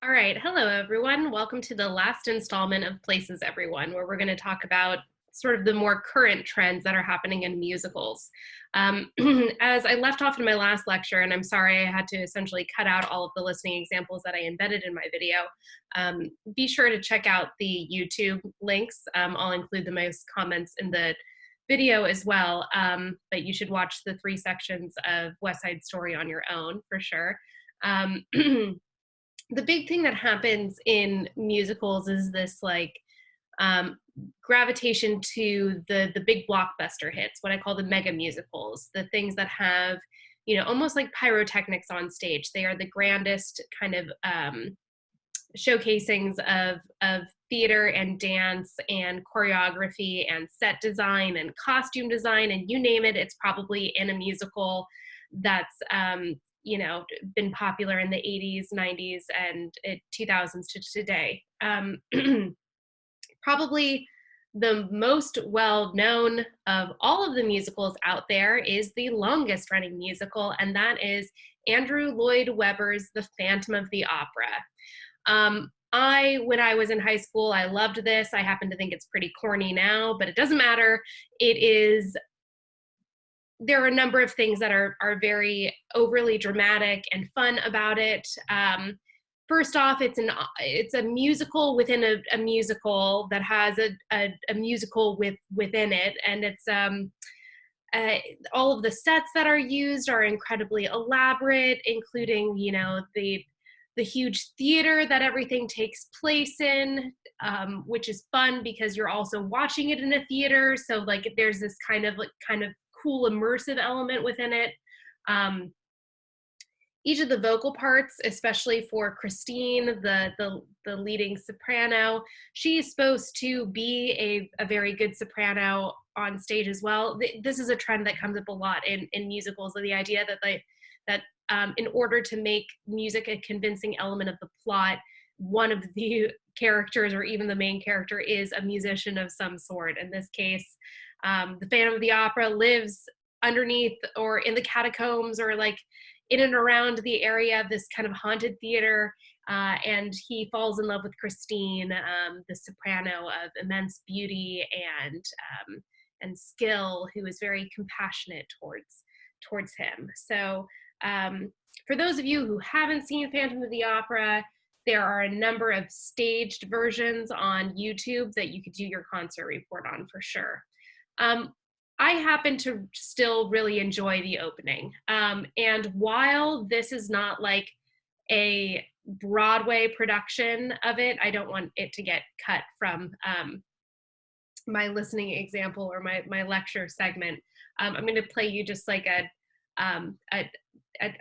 All right, hello everyone. Welcome to the last installment of Places Everyone, where we're going to talk about sort of the more current trends that are happening in musicals. As I left off in my last lecture, and I'm sorry I had to essentially cut out all of the listening examples that I embedded in my video, be sure to check out the YouTube links. I'll include the most comments in the video as well, but you should watch the 3 sections of West Side Story on your own for sure. The big thing that happens in musicals is this um, gravitation to the big blockbuster hits, what I call the mega musicals, the things that have, almost like pyrotechnics on stage. They are the grandest kind of showcasings of theater and dance and choreography and set design and costume design, and you name it, it's probably in a musical that's been popular in the 80s, 90s, and 2000s to today. Probably the most well-known of all of the musicals out there is the longest running musical, and that is Andrew Lloyd Webber's The Phantom of the Opera. When I was in high school, I loved this. I happen to think it's pretty corny now, but it doesn't matter. There are a number of things that are very overly dramatic and fun about it. First off, it's a musical within a musical that has a musical within it, and it's all of the sets that are used are incredibly elaborate, including the huge theater that everything takes place in, which is fun because you're also watching it in a theater. So there's this kind of cool immersive element within it. Each of the vocal parts, especially for Christine, the leading soprano, she's supposed to be a very good soprano on stage as well. This is a trend that comes up a lot in musicals, the idea that in order to make music a convincing element of the plot, one of the characters or even the main character is a musician of some sort. In this case, the Phantom of the Opera lives underneath or in the catacombs or in and around the area of this kind of haunted theater, and he falls in love with Christine, the soprano of immense beauty and skill, who is very compassionate towards him. So for those of you who haven't seen Phantom of the Opera, there are a number of staged versions on YouTube that you could do your concert report on for sure. I happen to still really enjoy the opening. And while this is not like a Broadway production of it, I don't want it to get cut from my listening example or my lecture segment. I'm going to play you just like a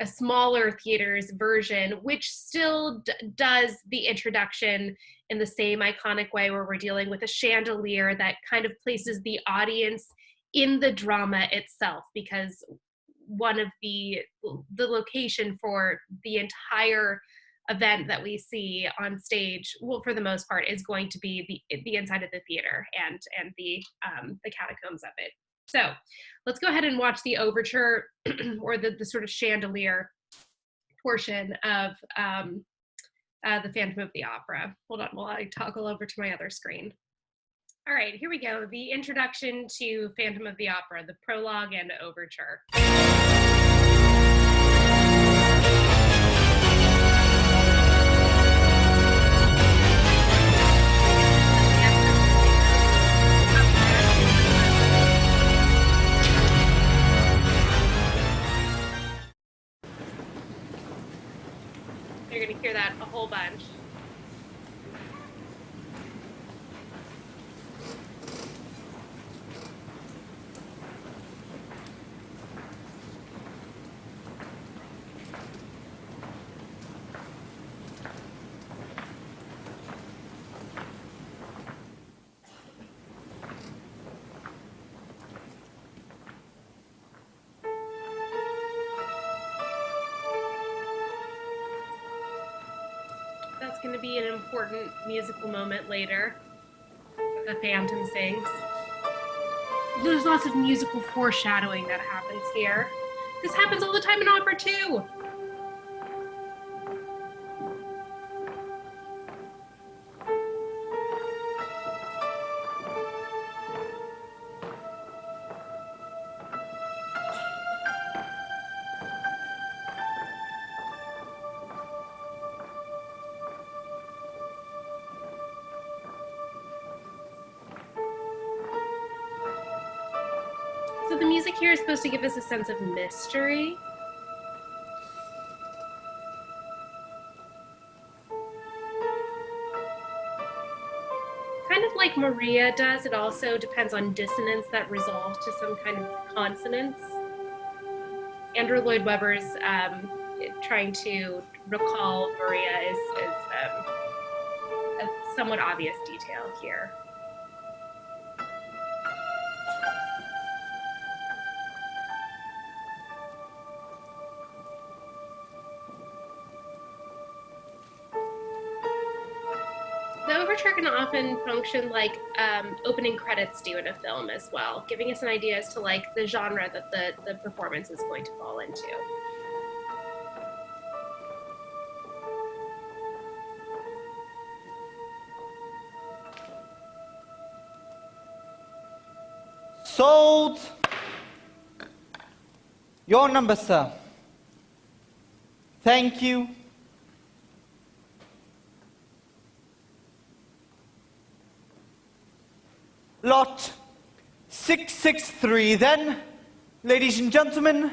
smaller theater's version, which still does the introduction in the same iconic way, where we're dealing with a chandelier that kind of places the audience in the drama itself, because one of the location for the entire event that we see on stage, well, for the most part, is going to be the inside of the theater and the catacombs of it. So let's go ahead and watch the overture or the sort of chandelier portion of the Phantom of the Opera. Hold on while I toggle over to my other screen. All right, here we go. The introduction to Phantom of the Opera, the prologue and overture. You're going to hear that a whole bunch. That's going to be an important musical moment later. The Phantom sings. There's lots of musical foreshadowing that happens here. This happens all the time in opera too. So the music here is supposed to give us a sense of mystery. Kind of like Maria does, it also depends on dissonance that resolves to some kind of consonance. Andrew Lloyd Webber's trying to recall Maria is a somewhat obvious detail here. The overture can often function like opening credits do in a film as well, giving us an idea as to like the genre that the performance is going to fall into. Sold. Your number, sir. Thank you. Lot 663, then, ladies and gentlemen,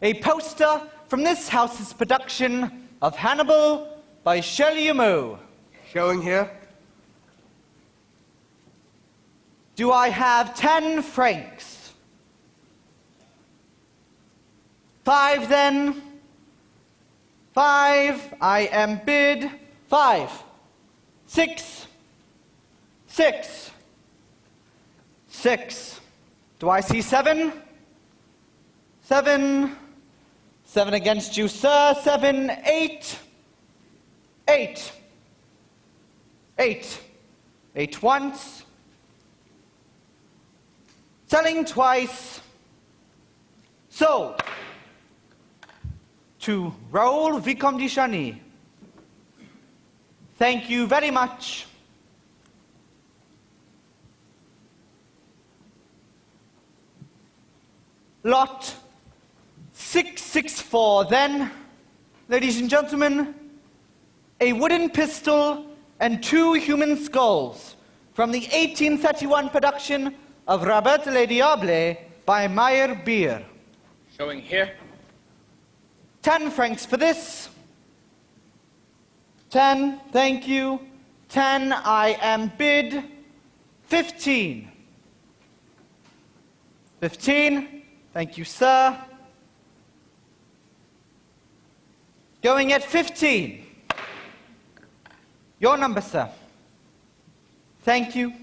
a poster from this house's production of Hannibal by Shelley Mo. Showing here. Do I have 10 francs? 5, then. 5, I am bid. 5. 6. 6. 6. Do I see 7? 7. 7 against you, sir. 7, 8. 8. 8. 8 once. Selling twice. Sold. To Raoul Vicomte de Chagny. Thank you very much. Lot 664, then, ladies and gentlemen, a wooden pistol and 2 human skulls from the 1831 production of Robert Le Diable by Meyer Beer. Showing here. 10 francs for this. 10, thank you. 10, I am bid. 15. 15. Thank you, sir. Going at 15. Your number, sir. Thank you.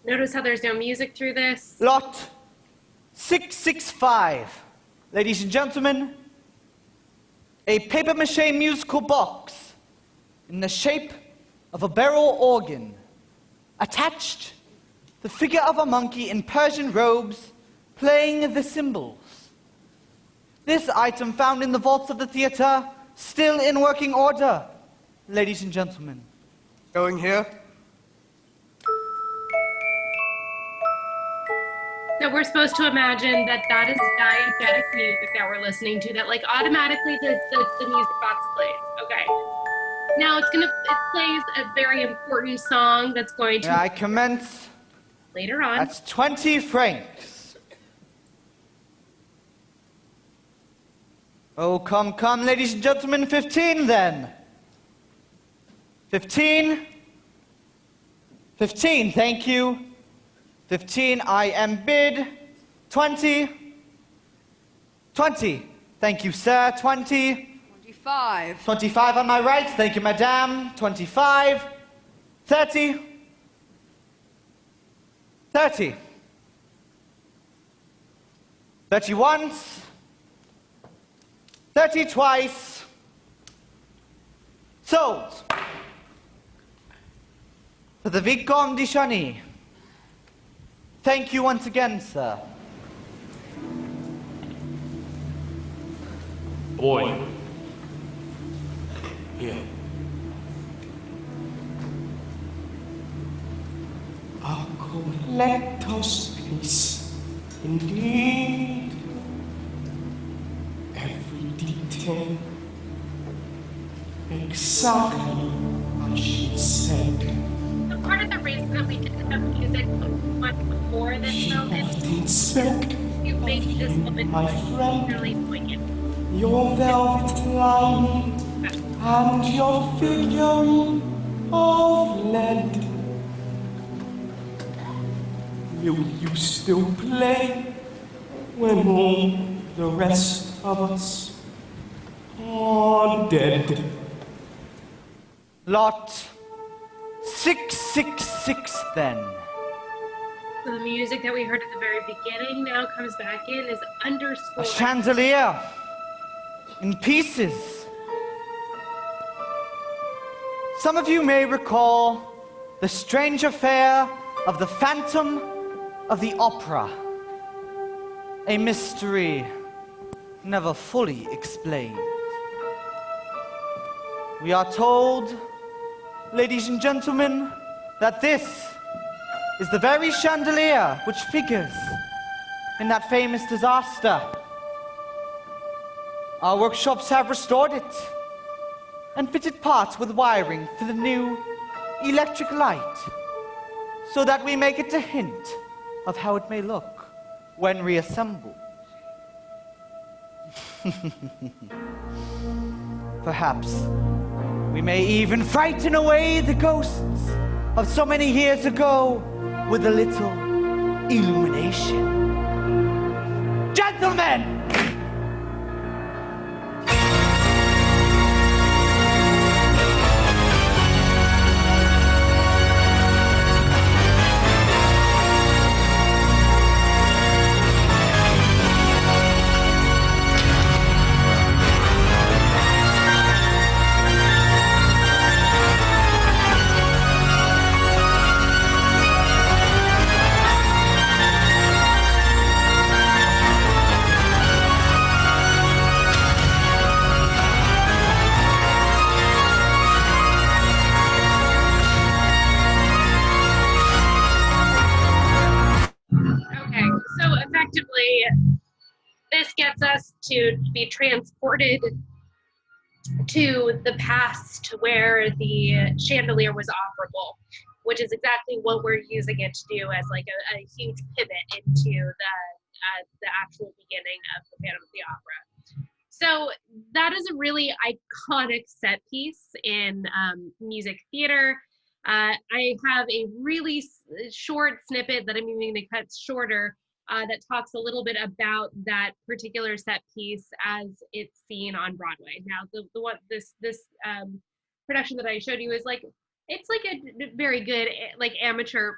Notice how there's no music through this. Lot 665. Ladies and gentlemen, a papier-mâché musical box in the shape of a barrel organ. Attached, the figure of a monkey in Persian robes playing the cymbals. This item found in the vaults of the theater, still in working order, ladies and gentlemen. Showing here. So we're supposed to imagine that that is diegetic music that we're listening to, that like automatically the music box plays. Okay. Now it plays a very important song that's going to... May I commence? Later on. That's 20 francs. Oh, come, come, ladies and gentlemen, 15 then. 15. 15, thank you. 15, I am bid. 20. 20, thank you, sir. 20. 25. 25 on my right, thank you, madame. 25. 30. 30. 30 once. 30 twice. Sold. For the Vicomte de Chagny. Thank you once again, sir. Boy. Here. Our collector's piece, indeed. Every detail, exactly as she said. part of the reason that we didn't have music much before this She moment often spoke to make of this you, moment my friend, really poignant. your velvet lining and your figurine of lead. Will you still play when all the rest of us are dead? Lot 666 then. So the music that we heard at the very beginning now comes back in is A underscored. chandelier in pieces. Some of you may recall the strange affair of the Phantom of the Opera. A mystery never fully explained. We are told, ladies and gentlemen, that this is the very chandelier which figures in that famous disaster. Our workshops have restored it and fitted parts with wiring for the new electric light, so that we may get a hint of how it may look when reassembled. Perhaps we may even frighten away the ghosts of so many years ago with a little illumination. Gentlemen! Okay, so effectively, this gets us to be transported to the past where the chandelier was operable, which is exactly what we're using it to do as like a huge pivot into the actual beginning of the Phantom of the Opera. So that is a really iconic set piece in music theater. I have a really short snippet that I'm even going to cut shorter that talks a little bit about that particular set piece as it's seen on Broadway. Now, the one this production that I showed you is like it's like a very good like amateur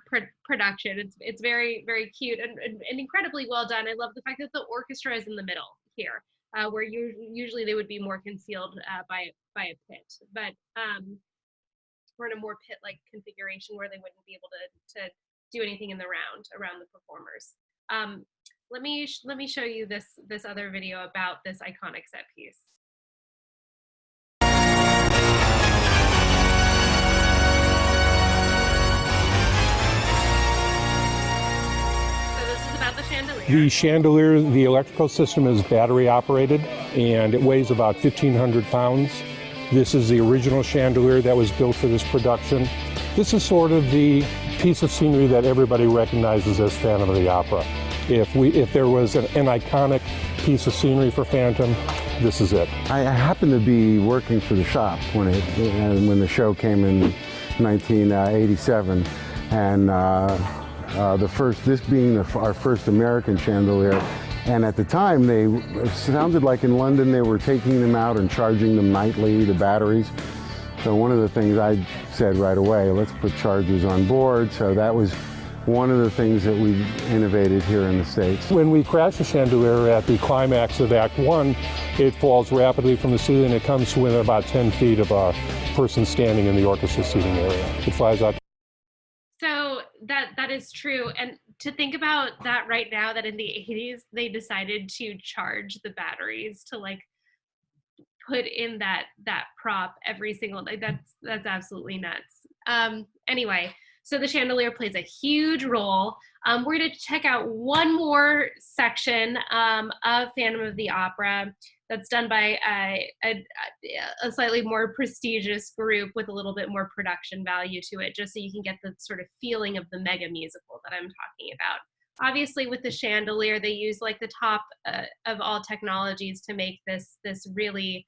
production. It's very very cute and incredibly well done. I love the fact that the orchestra is in the middle here, where usually they would be more concealed by a pit, but we're in a more pit-like configuration where they wouldn't be able to do anything in the around the performers. Let me show you this other video about this iconic set piece. So this is about the chandelier. The chandelier, the electrical system is battery operated and it weighs about 1,500 pounds. This is the original chandelier that was built for this production. This is sort of the piece of scenery that everybody recognizes as Phantom of the Opera. If there was an iconic piece of scenery for Phantom, this is it. I happened to be working for the shop when the show came in 1987, and this being our first American chandelier. And at the time, it sounded like in London they were taking them out and charging them nightly, the batteries. So one of the things I said right away, let's put chargers on board. So that was one of the things that we innovated here in the States. When we crash the chandelier at the climax of Act 1, it falls rapidly from the ceiling. It comes to within about 10 feet of a person standing in the orchestra seating area. It flies out. So that is true. And to think about that right now, that in the 80s, they decided to charge the batteries to like put in that prop every single day. That's absolutely nuts. Anyway, So the chandelier plays a huge role. We're going to check out one more section of Phantom of the Opera that's done by a slightly more prestigious group with a little bit more production value to it, just so you can get the sort of feeling of the mega musical that I'm talking about. Obviously, with the chandelier, they use like the top of all technologies to make this really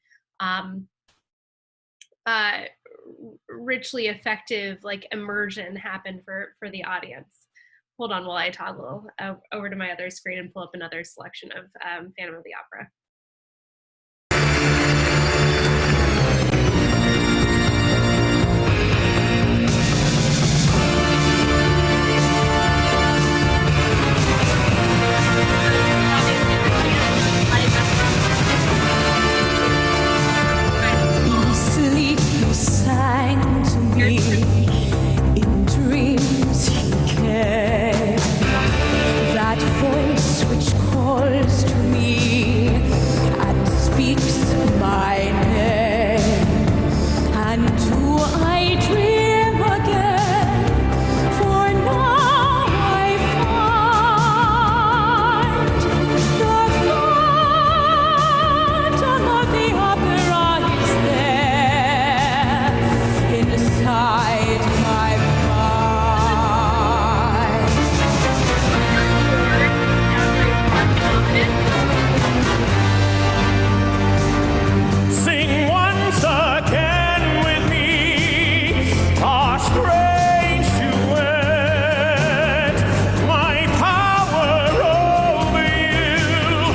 richly effective like immersion happen for the audience. Hold on while I toggle over to my other screen and pull up another selection of Phantom of the Opera. In dreams he came, that voice which calls to me and speaks my name. And do I dream again? For now I find the phantom of the opera is there inside my mind. Sing once again with me, a strange duet. My power over you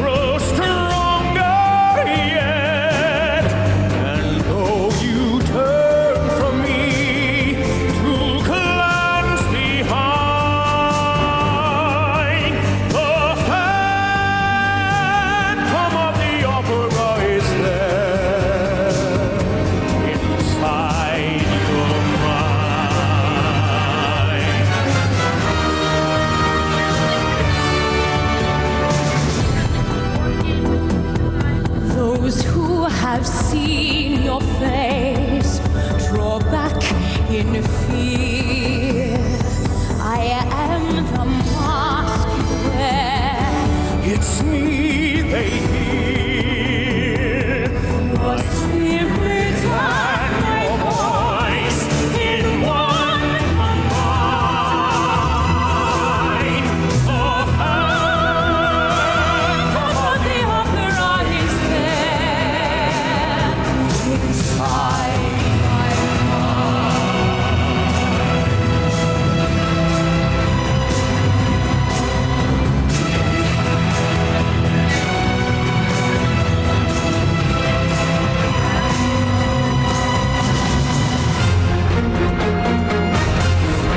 grows stronger yet. And though you turn from me to glance behind, the phantom of the opera is there inside your mind. Those who have seen your face draw back in fear. I am the mask you wear. It's me they hear. Your spirit and my voice in one combine. The phantom of the opera is there inside my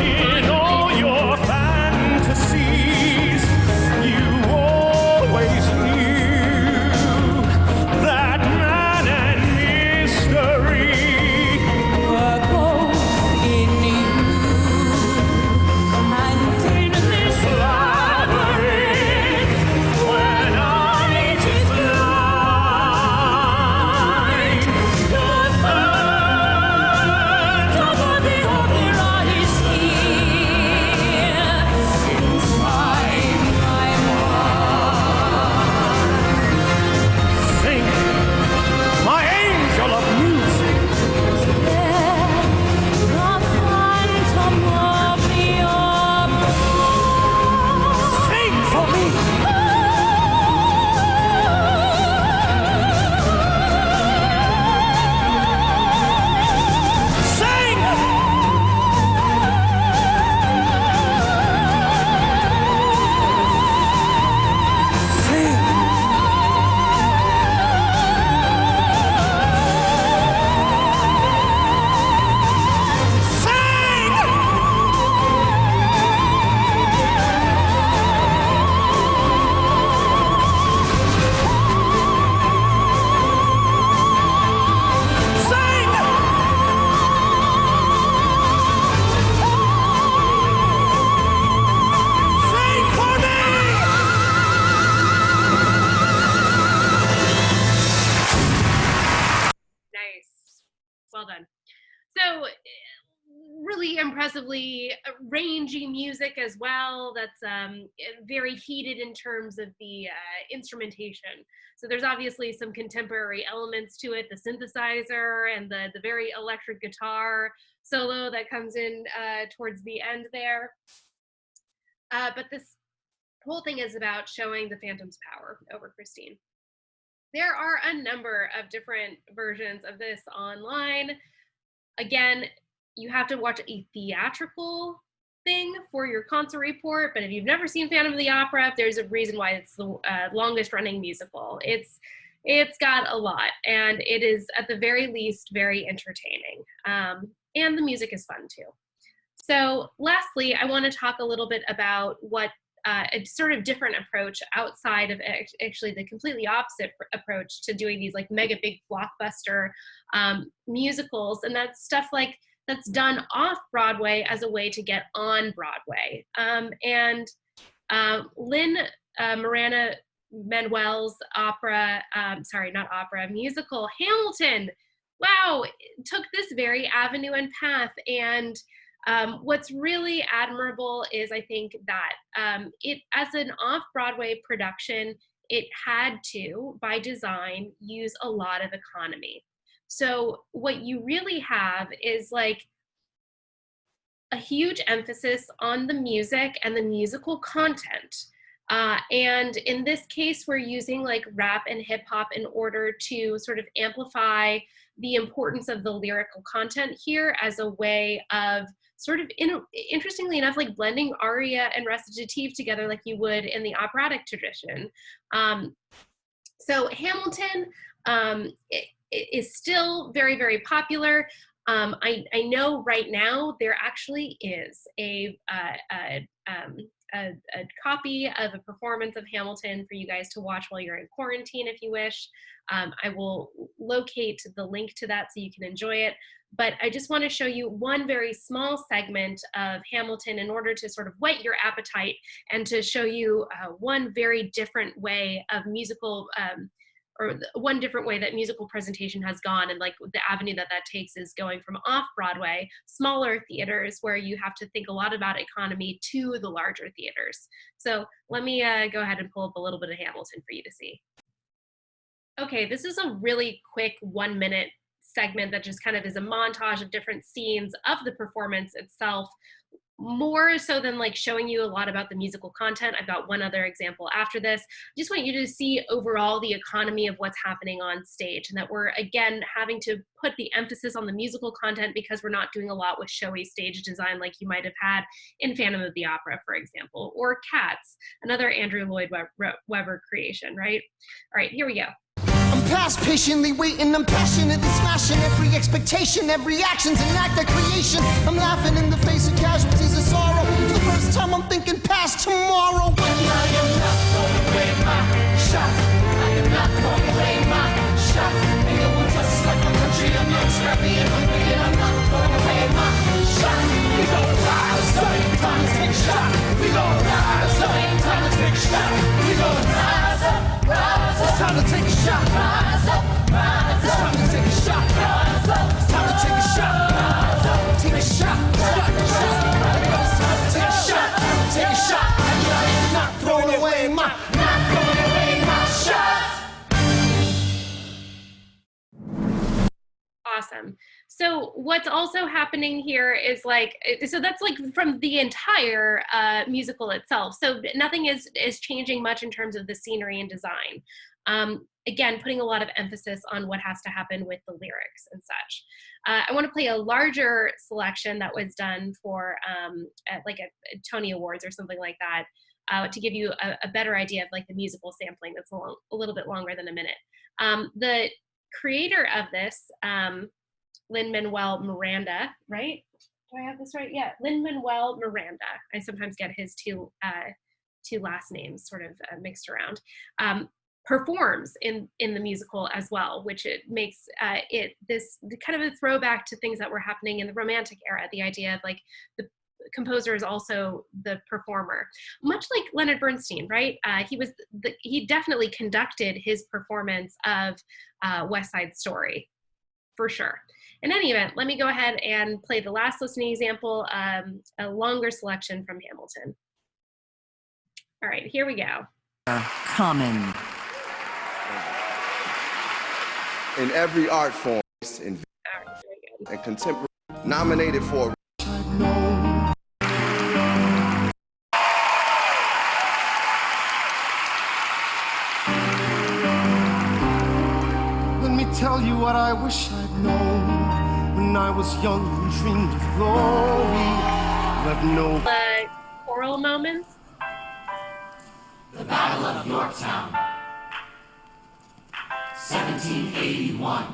in all your fantasies, you always knew that man and mystery were both in you. And in this labyrinth, when night is blind, the phantom of the opera is here inside my mind. sing, my angel of music. There, the phantom of the opera. Sing for me. Sing. Sing. Sing. Sing. Sing for me. Nice. Well done. So really impressively rangy music as well. That's very heated in terms of the instrumentation. So there's obviously some contemporary elements to it, the synthesizer and the very electric guitar solo that comes in towards the end there. But this whole thing is about showing the Phantom's power over Christine. There are a number of different versions of this online. Again, you have to watch a theatrical thing for your concert report, but if you've never seen Phantom of the Opera, there's a reason why it's the longest running musical. It's got a lot, and it is at the very least very entertaining. And the music is fun too. So lastly, I want to talk a little bit about what a sort of different approach outside of actually the completely opposite approach to doing these like mega big blockbuster musicals, and that's stuff like that's done off Broadway as a way to get on Broadway. Lin Miranda Manuel's opera, sorry, not opera, musical Hamilton, wow, took this very avenue and path. And what's really admirable is I think that it, as an off-Broadway production, it had to, by design, use a lot of economy. So what you really have is like a huge emphasis on the music and the musical content. And in this case, we're using like rap and hip hop in order to sort of amplify the importance of the lyrical content here as a way of sort of, interestingly enough, like blending aria and recitative together like you would in the operatic tradition. So Hamilton is still very, very popular. I know right now there actually is a copy of a performance of Hamilton for you guys to watch while you're in quarantine if you wish. I will locate the link to that so you can enjoy it. But I just want to show you one very small segment of Hamilton in order to sort of whet your appetite and to show you one very different way of musical or one different way that musical presentation has gone, and like the avenue that that takes is going from off-Broadway, smaller theaters where you have to think a lot about economy, to the larger theaters. So let me go ahead and pull up a little bit of Hamilton for you to see. Okay, this is a really quick 1-minute segment that just kind of is a montage of different scenes of the performance itself, more so than like showing you a lot about the musical content. I've got one other example after this. I just want you to see overall the economy of what's happening on stage, and that we're again having to put the emphasis on the musical content because we're not doing a lot with showy stage design like you might have had in Phantom of the Opera, for example, or Cats, another Andrew Lloyd Webber creation, right? All right, here we go. I'm past patiently waiting, I'm passionately smashing every expectation, every action's an act of creation. I'm laughing in the face of casualties of sorrow. For the first time I'm thinking past tomorrow. When I am not throwing away my shot, I am not throwing away my shot. And you will just like my country, I'm young, scrappy and hungry, and I'm not throwing away my shot. We gon' rise, so ain't time to take a shot. We gon' rise, so ain't time to take a shot. We gon' rise up, rise up. It's time to take a shot. Rise up, rise up. It's time to take a shot. Rise up. It's time to take a shot. Rise up. Take a shot. Take a shot. It's time to take a shot. Take a shot. And I am not throwing away my shot. Awesome. So what's also happening here is like, so that's like from the entire musical itself. So nothing is changing much in terms of the scenery and design. Again, putting a lot of emphasis on what has to happen with the lyrics and such. I want to play a larger selection that was done for at like a Tony Awards or something like that, to give you a better idea of like the musical sampling that's a little bit longer than a minute. The creator of this, Lin-Manuel Miranda, right? Do I have this right? Yeah, Lin-Manuel Miranda. I sometimes get his two last names sort of mixed around. Performs in the musical as well, which it makes it this kind of a throwback to things that were happening in the Romantic era. The idea of like the composer is also the performer, much like Leonard Bernstein, right? He definitely conducted his performance of West Side Story for sure. In any event, let me go ahead and play the last listening example, a longer selection from Hamilton. All right, here we go. Common. In every art form, in All right, very good. and contemporary, nominated for. Let me tell you what I wish I'd known when I was young and dreamed of glory. Left no Choral moments. The Battle of Yorktown, 1781.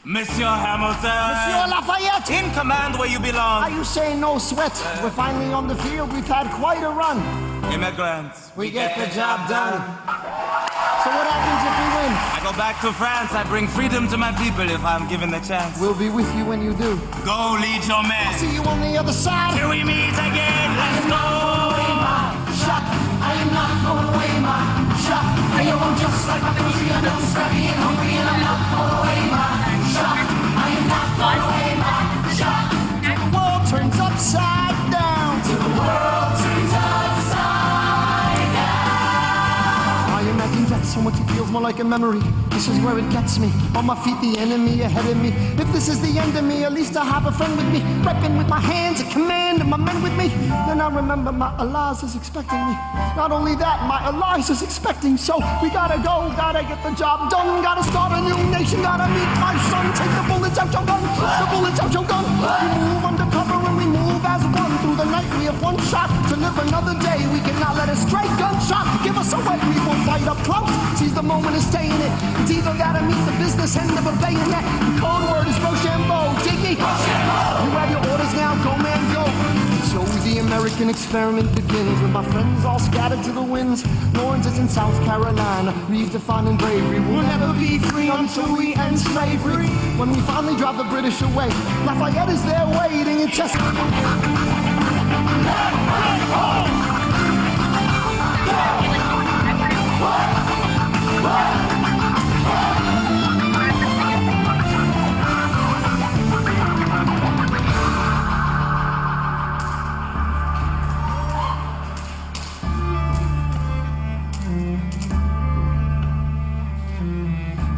Monsieur Hamilton! Monsieur Lafayette! In command where you belong. Are you saying no sweat? We're finally on the field. We've had quite a run. Immigrants. We get the job done. So what happens if we win? I go back to France. I bring freedom to my people if I'm given the chance. We'll be with you when you do. Go lead your men. See you on the other side. Till we meet again. Let's go. I am not going away, my shop. I am just like my country. I know scrappy and hungry, and I'm not going away, my shop. I am not going away, my shop. The world turns upside down. Till the world turns upside down. I imagine death so much it feels more like a memory. This is where it gets me. On my feet, the enemy ahead of me. If this is the end of me, at least I have a friend with me. Repping with my hands, a command, and my men with me. Then I remember my Elias is expecting me. Not only that, my Elias is expecting. So we gotta go, gotta get the job done. Gotta start a new nation, gotta meet my son. Take the bullets out your gun, the bullets out your gun. We move undercover and we move as one. Through the night we have one shot to live another day. We cannot let a stray gunshot give us away. We will fight up close, seize the moment and stay in it. It's either gotta meet the business end of a bayonet. The code word is Rochambeau, Jiggy. You have your orders now, go man, go. So the American experiment begins with my friends all scattered to the winds. Lawrence is in South Carolina, redefining bravery. We'll never be free until we end slavery. When we finally drive the British away, Lafayette is there waiting in Chester.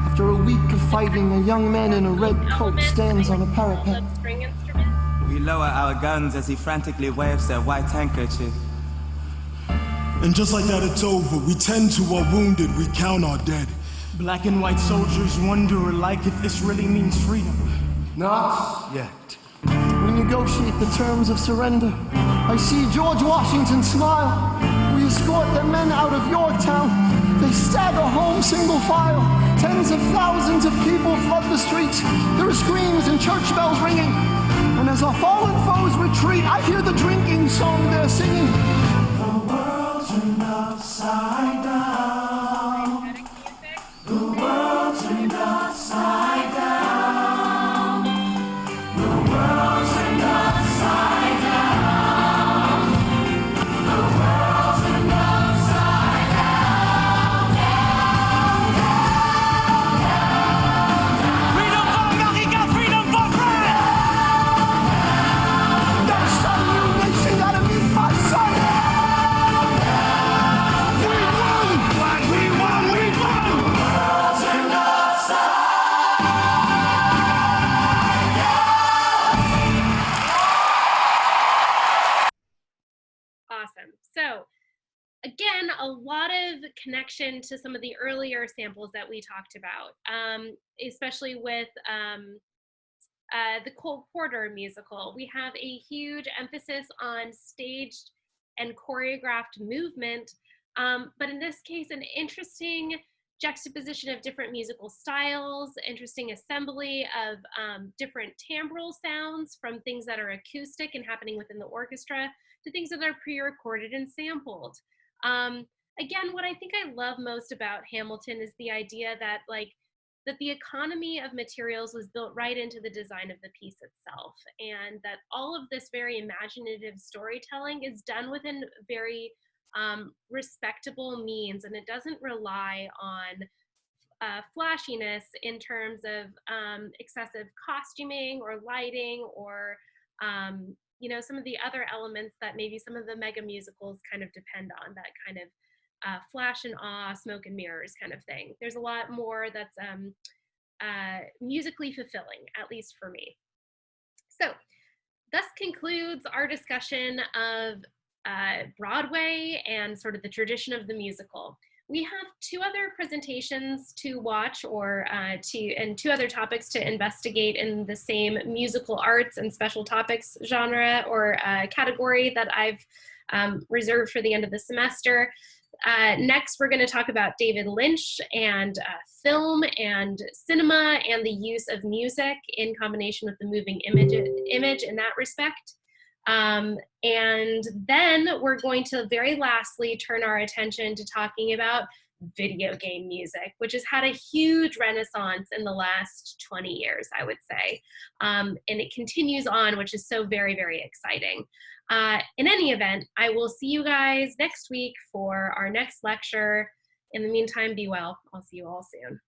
After a week of fighting, a young man in a red coat stands on a parapet. String instrument. We lower our guns as he frantically waves their white handkerchief. And just like that, it's over. We tend to our wounded, we count our dead. Black and white soldiers wonder alike if this really means freedom. Not yet. We negotiate the terms of surrender. I see George Washington smile. We escort the men out of Yorktown. They stagger home single file. Tens of thousands of people flood the streets. There are screams and church bells ringing. And as our fallen foes retreat, I hear the drinking song they're singing. The world turned upside down. The world turned upside down. The world turned upside down. The world turned upside down. Freedom for America! Freedom for France! Gotta start a new nation, gotta meet my son. We won! We won! We won! The world turned upside Awesome. So again, a lot of connection to some of the earlier samples that we talked about, especially with the Cole Porter musical. We have a huge emphasis on staged and choreographed movement, but in this case, an interesting juxtaposition of different musical styles, interesting assembly of different timbral sounds from things that are acoustic and happening within the orchestra to things that are pre-recorded and sampled. Again, what I think I love most about Hamilton is the idea that that the economy of materials was built right into the design of the piece itself, and that all of this very imaginative storytelling is done within very respectable means, and it doesn't rely on flashiness in terms of excessive costuming or lighting or you know, some of the other elements that maybe some of the mega musicals kind of depend on, that kind of flash and awe, smoke and mirrors kind of thing. There's a lot more that's musically fulfilling, at least for me. So thus concludes our discussion of Broadway and sort of the tradition of the musical. We have two other presentations to watch and two other topics to investigate in the same musical arts and special topics genre or category that I've reserved for the end of the semester. Next, we're going to talk about David Lynch and film and cinema and the use of music in combination with the moving image in that respect. And then we're going to very lastly turn our attention to talking about video game music, which has had a huge renaissance in the last 20 years, I would say. And it continues on, which is so very, very exciting. In any event, I will see you guys next week for our next lecture. In the meantime, be well. I'll see you all soon.